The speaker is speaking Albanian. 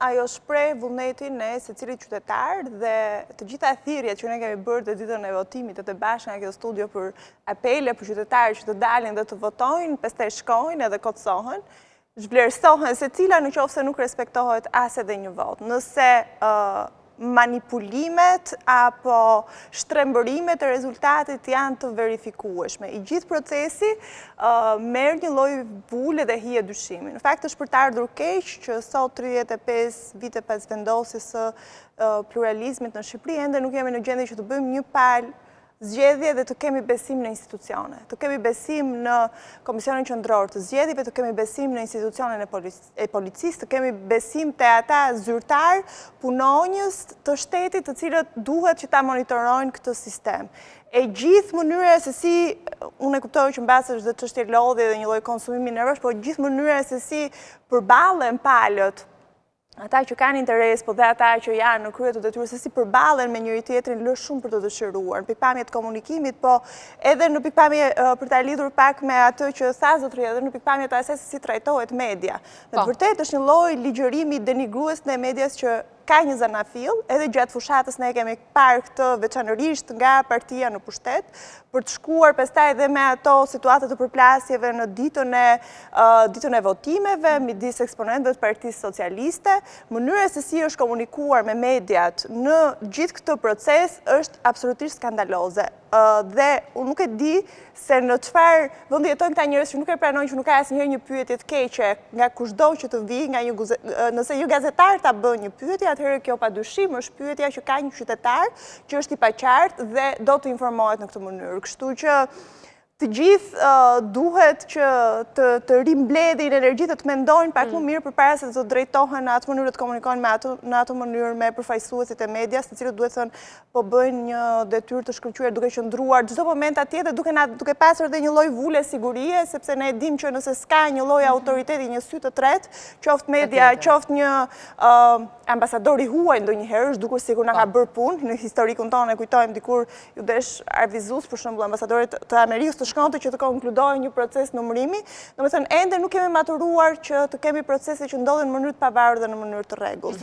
ajo shpreh vullnetin e secilit qytetar dhe të gjitha thirrjet që ne kemi bërë të ditën e votimit të bashkë nga kjo studio për apele për qytetarë që të dalin dhe të votojnë, pastaj shkojnë edhe kotësohen, zhvlerësohen secila në qoftë se nuk respektohet as edhe një vot. Nëse manipulimet apo shtrembërimet e rezultatit janë të verifikueshme. I gjithë procesi merr një lloj vule dhe hije dyshimi. Në fakt është për të ardhur keq që sot 35 vite pas vendosjes së pluralizmit në Shqipëri ende nuk jemi në gjendje që të bëjmë një palë zgjedhje dhe të kemi besim në institucione, të kemi besim në Komisionin Qendror të Zgjedhjeve, të kemi besim në institucionin e policisë, të kemi besim te ata zyrtar, punonjës të shtetit të cilët duhet që ta monitorojnë këtë sistem. E gjithë mënyra se si, unë e kuptoj që mbas është dhe çështje lodhje dhe një lloj konsumimi nervosh, por gjithë mënyra se si përballen palët, ata që kanë interes, po dhe ata që janë në krye të detyrës, se si përballen me njëri tjetrin, lë shumë për të dëshiruar, në pikpamje të komunikimit, po edhe në pikpamje për ta lidhur pak me atë që tha zotëria, edhe në pikpamje të asaj se si trajtohet media. Me të vërtetë është një lloj ligjërimi denigrues në medias që ka një zanafill, edhe gjatë fushatës ne kemi parë këtë veçanërisht nga partia në pushtet, për të shkuar pastaj edhe me ato situata të përplasjeve në ditën e votimeve, midis eksponentëve të Partisë Socialiste, mënyra se si është komunikuar me mediat në gjithë këtë proces është absolutisht skandaloze. Dhe unë nuk e di se në çfarë vendi jetojnë këta njerëz që nuk e pranojnë që nuk ka asnjëherë një pyetje të keqe nga kushdo që të vijë, nëse një gazetar ta bën një pyetje, atëherë kjo padyshim është pyetja që ka një qytetar që është i paqartë dhe do të informohet në këtë mënyrë. Kështu që të gjithë duhet që të rimbledhin energjitë, të mendojnë pak më mirë përpara se të drejtohen në atë mënyrë të komunikojnë në atë mënyrë me përfaqësuesit e medias, të cilët duhet thënë po bëjnë një detyrë të shkëlqyer duke qëndruar çdo moment atje dhe duke pasur edhe një lloj vule sigurie, sepse ne e dimë që nëse s'ka një lloj autoriteti, një sy të tretë, qoftë media, qoftë një ambasador i huaj ndonjëherë, është dukur sikur na ka bërë punë, në historikun tonë e kujtojmë dikur ju desh Arvizus për shembull, ambasadorit të Amerikës të shkonte që të konkludojë një proces numërimi, domethënë ende nuk kemi maturuar që të kemi procese që ndodhen në mënyrë të pavarur dhe në mënyrë të rregullt.